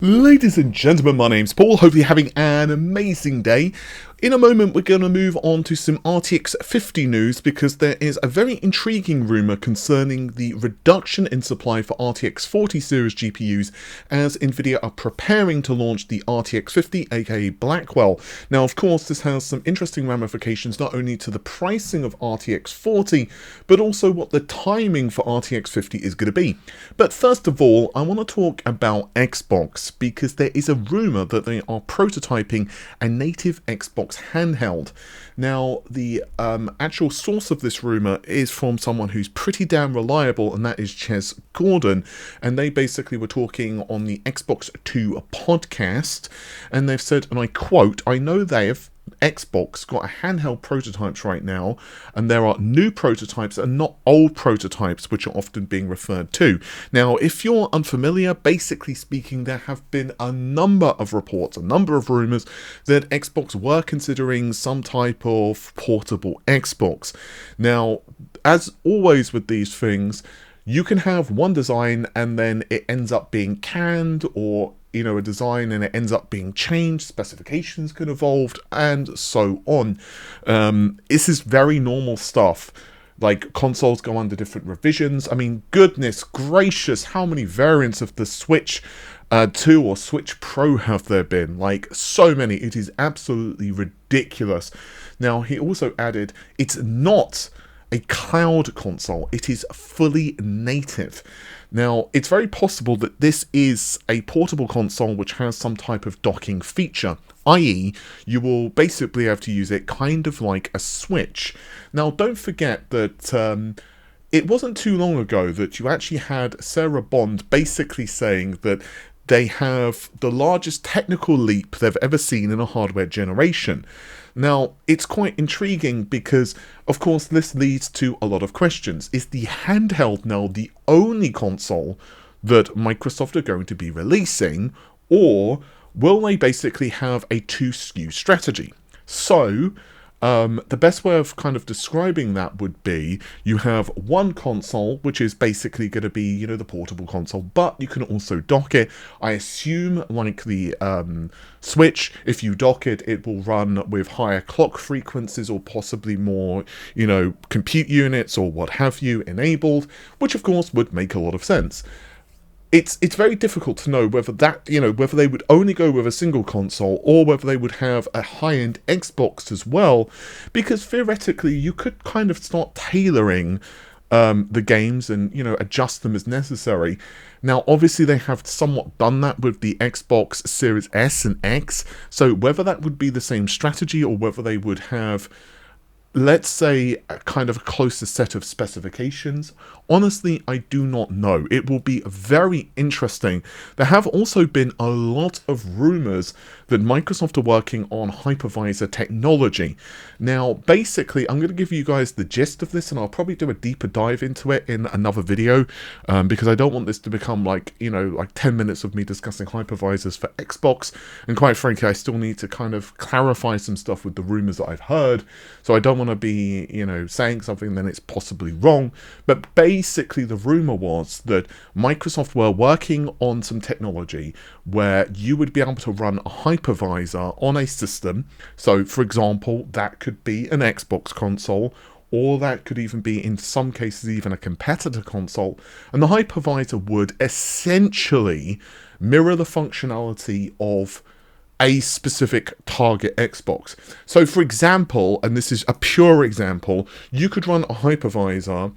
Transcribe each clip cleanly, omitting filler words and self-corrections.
Ladies and gentlemen, my name's Paul. Hopefully you're having an amazing day. In a moment, we're going to move on to some RTX 50 news because there is a very intriguing rumour concerning the reduction in supply for RTX 40 series GPUs as Nvidia are preparing to launch the RTX 50, aka Blackwell. Now, of course, this has some interesting ramifications not only to the pricing of RTX 40, but also what the timing for RTX 50 is going to be. But first of all, I want to talk about Xbox because there is a rumour that they are prototyping a native Xbox handheld. Now, the actual source of this rumour is from someone who's pretty damn reliable, and that is Ches Gordon, and they basically were talking on the Xbox 2 podcast, and they've said, and I quote, "I know they've Xbox got a handheld prototypes right now, and there are new prototypes and not old prototypes which are often being referred to." Now, if you're unfamiliar, basically speaking, there have been a number of reports, a number of rumors that Xbox were considering some type of portable Xbox. Now, as always with these things, you can have one design and then it ends up being canned, or a design and it ends up being changed, specifications can evolve, and so on. This is very normal stuff. Like, consoles go under different revisions. I mean, goodness gracious, how many variants of the Switch 2 or Switch Pro have there been? Like, so many. It is absolutely ridiculous. Now, he also added, it's not a cloud console, it is fully native. Now, it's very possible that this is a portable console which has some type of docking feature, i.e. you will basically have to use it kind of like a Switch. Now, don't forget that it wasn't too long ago that you actually had Sarah Bond basically saying that they have the largest technical leap they've ever seen in a hardware generation. Now, it's quite intriguing because, of course, this leads to a lot of questions. Is the handheld now the only console that Microsoft are going to be releasing, or will they basically have a two SKU strategy? So, the best way of kind of describing that would be you have one console, which is basically going to be, the portable console, but you can also dock it. I assume, like the Switch, if you dock it, it will run with higher clock frequencies or possibly more, compute units or what have you enabled, which of course would make a lot of sense. It's very difficult to know whether that, whether they would only go with a single console or whether they would have a high-end Xbox as well, because theoretically you could kind of start tailoring the games and, adjust them as necessary. Now, obviously they have somewhat done that with the Xbox Series S and X, so whether that would be the same strategy or whether they would have, let's say, a kind of a closer set of specifications, honestly, I do not know. It will be very interesting. There have also been a lot of rumors that Microsoft are working on hypervisor technology. Now, basically, I'm going to give you guys the gist of this, and I'll probably do a deeper dive into it in another video, because I don't want this to become like 10 minutes of me discussing hypervisors for Xbox, and quite frankly, I still need to kind of clarify some stuff with the rumors that I've heard, so I don't want to be, saying something then it's possibly wrong. But basically the rumor was that Microsoft were working on some technology where you would be able to run a hypervisor on a system. So for example, that could be an Xbox console, or that could even be, in some cases, even a competitor console, and the hypervisor would essentially mirror the functionality of a specific target Xbox. So for example, and this is a pure example, you could run a hypervisor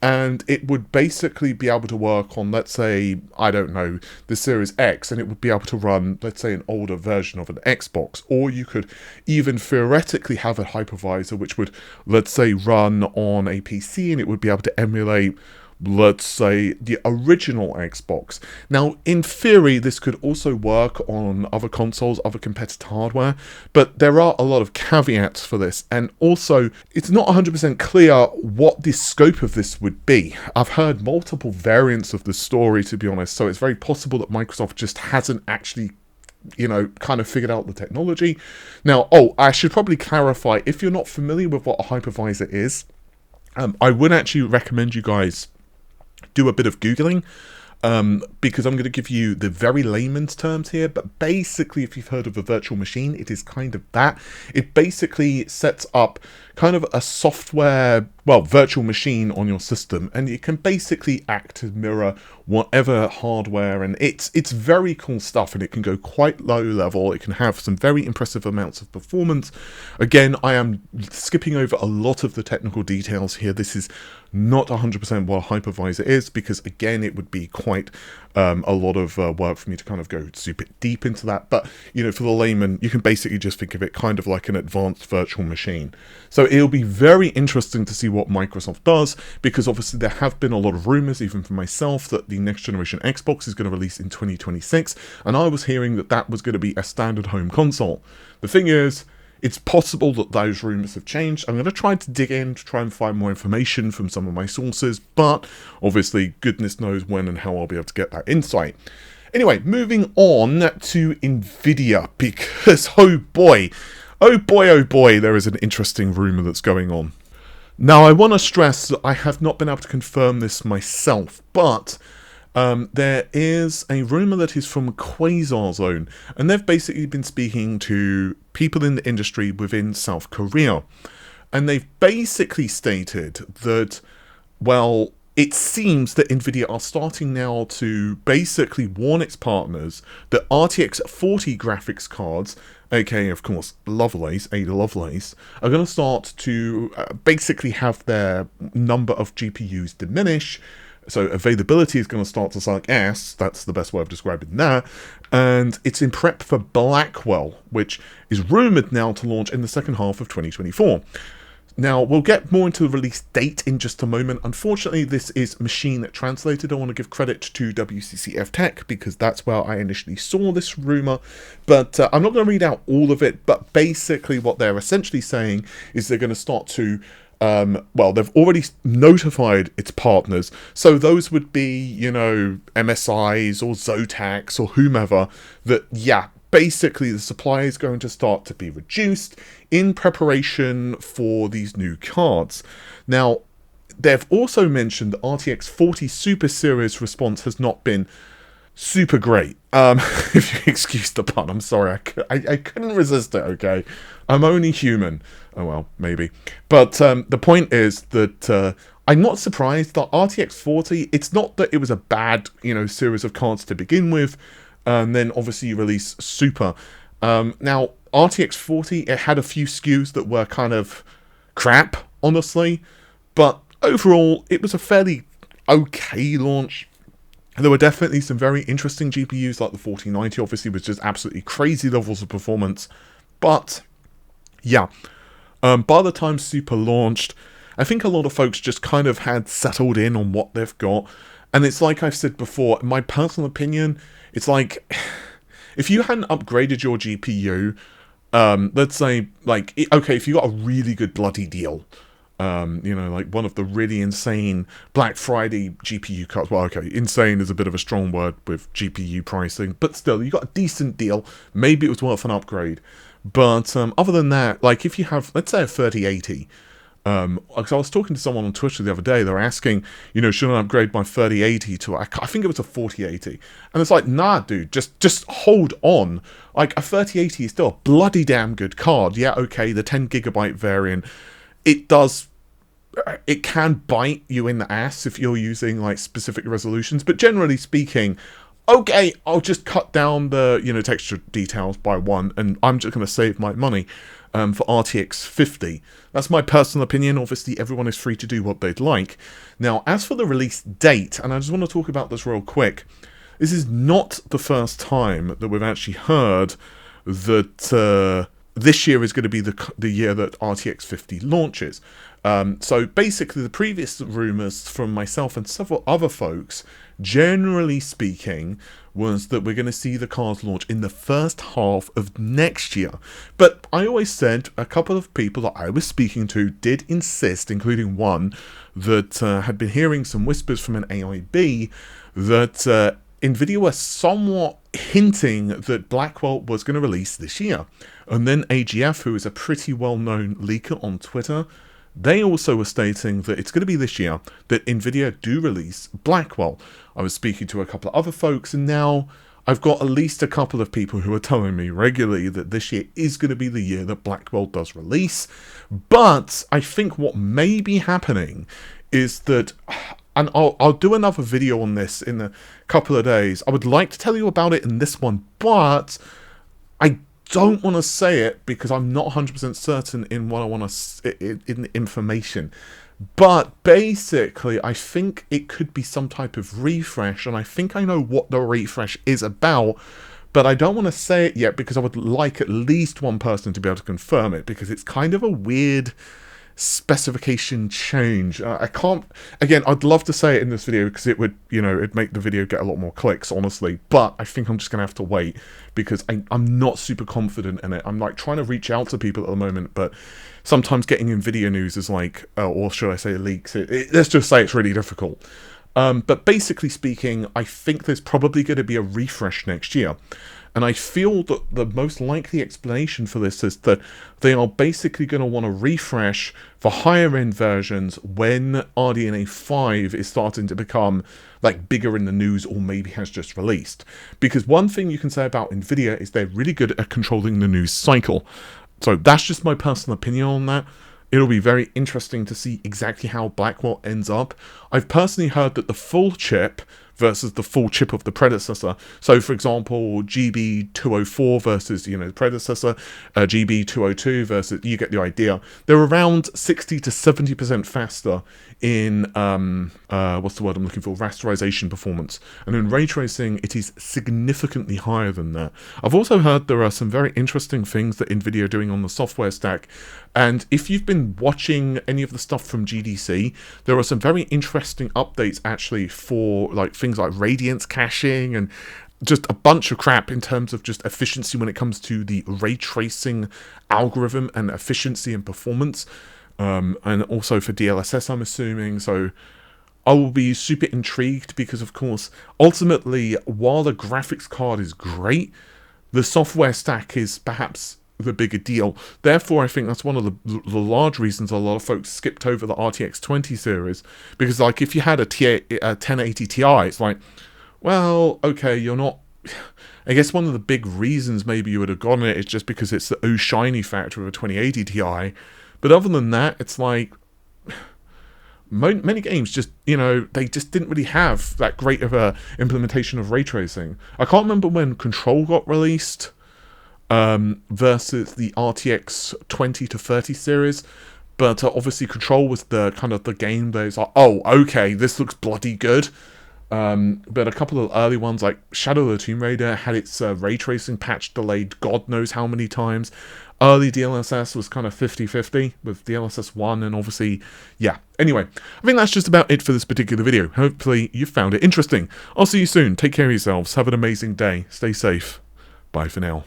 and it would basically be able to work on, let's say, I don't know, the Series X, and it would be able to run, let's say, an older version of an Xbox. Or you could even theoretically have a hypervisor which would, let's say, run on a PC, and it would be able to emulate, let's say, the original Xbox. Now, in theory, this could also work on other consoles, other competitor hardware, but there are a lot of caveats for this, and also, it's not 100% clear what the scope of this would be. I've heard multiple variants of the story, to be honest, so it's very possible that Microsoft just hasn't actually kind of figured out the technology. Now, I should probably clarify, if you're not familiar with what a hypervisor is, I would actually recommend you guys do a bit of Googling. because I'm going to give you the very layman's terms here, but basically, if you've heard of a virtual machine, it is kind of that. It basically sets up kind of a software, well, virtual machine on your system, and it can basically act to mirror whatever hardware, and it's very cool stuff, and it can go quite low level. It can have some very impressive amounts of performance. Again, I am skipping over a lot of the technical details here. This is not 100% what a hypervisor is, because again, it would be quite a lot of work for me to kind of go super deep into that. But, you know, for the layman, you can basically just think of it kind of like an advanced virtual machine. So it'll be very interesting to see what Microsoft does, because obviously there have been a lot of rumors, even for myself, that the next generation Xbox is going to release in 2026, and I was hearing that that was going to be a standard home console. The thing is, it's possible that those rumors have changed. I'm going to try to dig in to try and find more information from some of my sources, but obviously goodness knows when and how I'll be able to get that insight. Anyway, moving on to Nvidia, because oh boy, there is an interesting rumor that's going on. Now, I want to stress that I have not been able to confirm this myself, but there is a rumor that is from Quasar Zone, and they've basically been speaking to people in the industry within South Korea, and they've basically stated that, well, it seems that Nvidia are starting now to basically warn its partners that RTX 40 graphics cards, aka of course Lovelace, Ada Lovelace, are going to start to basically have their number of GPUs diminish. So availability is going to start to suck ass. That's the best way of describing that. And it's in prep for Blackwell, which is rumoured now to launch in the second half of 2024. Now, we'll get more into the release date in just a moment. Unfortunately, this is machine translated. I want to give credit to WCCF Tech, because that's where I initially saw this rumour. But I'm not going to read out all of it, but basically what they're essentially saying is they're going to start to well, they've already notified its partners, so those would be, you know, MSIs or Zotacs or whomever, that, yeah, basically the supply is going to start to be reduced in preparation for these new cards. Now, they've also mentioned the RTX 40 Super Series response has not been super great. If you excuse the pun, I'm sorry, I couldn't resist it, okay? I'm only human. Oh well, maybe. But the point is that I'm not surprised that RTX 40, it's not that it was a bad, you know, series of cards to begin with, and then obviously you release Super. Now, RTX 40, it had a few SKUs that were kind of crap, honestly, but overall, it was a fairly okay launch. There were definitely some very interesting GPUs, like the 4090 obviously was just absolutely crazy levels of performance. But, yeah, by the time Super launched, I think a lot of folks just kind of had settled in on what they've got. And it's like I've said before, in my personal opinion, it's like, if you hadn't upgraded your GPU, let's say, like, okay, if you got a really good bloody deal, you know, like one of the really insane Black Friday GPU cards. Well, okay, insane is a bit of a strong word with GPU pricing, but still, you got a decent deal. Maybe it was worth an upgrade. But other than that, like if you have, let's say, a 3080, because I was talking to someone on Twitter the other day, they were asking, you know, should I upgrade my 3080 to, I think it was a 4080, and it's like, nah, dude, just hold on. Like a 3080 is still a bloody damn good card. Yeah, okay, the 10GB variant, it can bite you in the ass if you're using like specific resolutions, but generally speaking, okay, I'll just cut down the, you know, texture details by 1, and I'm just going to save my money for RTX 50. That's my personal opinion. Obviously, everyone is free to do what they'd like. Now, as for the release date, and I just want to talk about this real quick, this is not the first time that we've actually heard that this year is going to be the year that RTX 50 launches. So basically, the previous rumours from myself and several other folks, generally speaking, was that we're going to see the cards launch in the first half of next year. But I always said, a couple of people that I was speaking to did insist, including one that had been hearing some whispers from an AIB, that Nvidia were somewhat hinting that Blackwell was going to release this year. And then AGF, who is a pretty well-known leaker on Twitter, they also were stating that it's going to be this year that Nvidia do release Blackwell. I was speaking to a couple of other folks, and now I've got at least a couple of people who are telling me regularly that this year is going to be the year that Blackwell does release. But I think what may be happening is that, and I'll do another video on this in a couple of days. I would like to tell you about it in this one, but I don't want to say it because I'm not 100% certain in what I want to, in the information. But basically, I think it could be some type of refresh, and I think I know what the refresh is about, but I don't want to say it yet because I would like at least one person to be able to confirm it, because it's kind of a weird specification change. I can't, again, I'd love to say it in this video because it would, you know, it'd make the video get a lot more clicks, honestly, but I think I'm just gonna have to wait because I'm not super confident in it. I'm like trying to reach out to people at the moment, but sometimes getting Nvidia news is like, or should I say leaks, let's just say it's really difficult. But basically speaking, I think there's probably going to be a refresh next year. And I feel that the most likely explanation for this is that they are basically going to want to refresh for higher end versions when RDNA 5 is starting to become like bigger in the news, or maybe has just released. Because one thing you can say about Nvidia is they're really good at controlling the news cycle. So that's just my personal opinion on that. It'll be very interesting to see exactly how Blackwell ends up. I've personally heard that the full chip versus the full chip of the predecessor. So, for example, GB204 versus, you know, the predecessor, GB202 versus, you get the idea. They're around 60 to 70% faster in, what's the word I'm looking for, rasterization performance. And in ray tracing, it is significantly higher than that. I've also heard there are some very interesting things that Nvidia are doing on the software stack. And if you've been watching any of the stuff from GDC, there are some very interesting updates actually for like things like radiance caching and just a bunch of crap in terms of just efficiency when it comes to the ray tracing algorithm and efficiency and performance. And also for DLSS, I'm assuming. So I will be super intrigued because, of course, ultimately, while the graphics card is great, the software stack is perhaps the bigger deal. Therefore, I think that's one of the large reasons a lot of folks skipped over the RTX 20 series, because like if you had a 1080 Ti, it's like, well, okay, you're not, I guess one of the big reasons maybe you would have gotten it is just because it's the oh shiny factor of a 2080 Ti, but other than that, it's like many games just, you know, they just didn't really have that great of a implementation of ray tracing. I can't remember when Control got released versus the RTX 20 to 30 series, but obviously Control was the kind of the game that is like, oh, okay, this looks bloody good. But a couple of early ones like Shadow of the Tomb Raider had its ray tracing patch delayed God knows how many times. Early DLSS was kind of 50-50 with DLSS 1, and obviously, yeah. Anyway, I think that's just about it for this particular video. Hopefully you found it interesting. I'll see you soon. Take care of yourselves. Have an amazing day. Stay safe. Bye for now.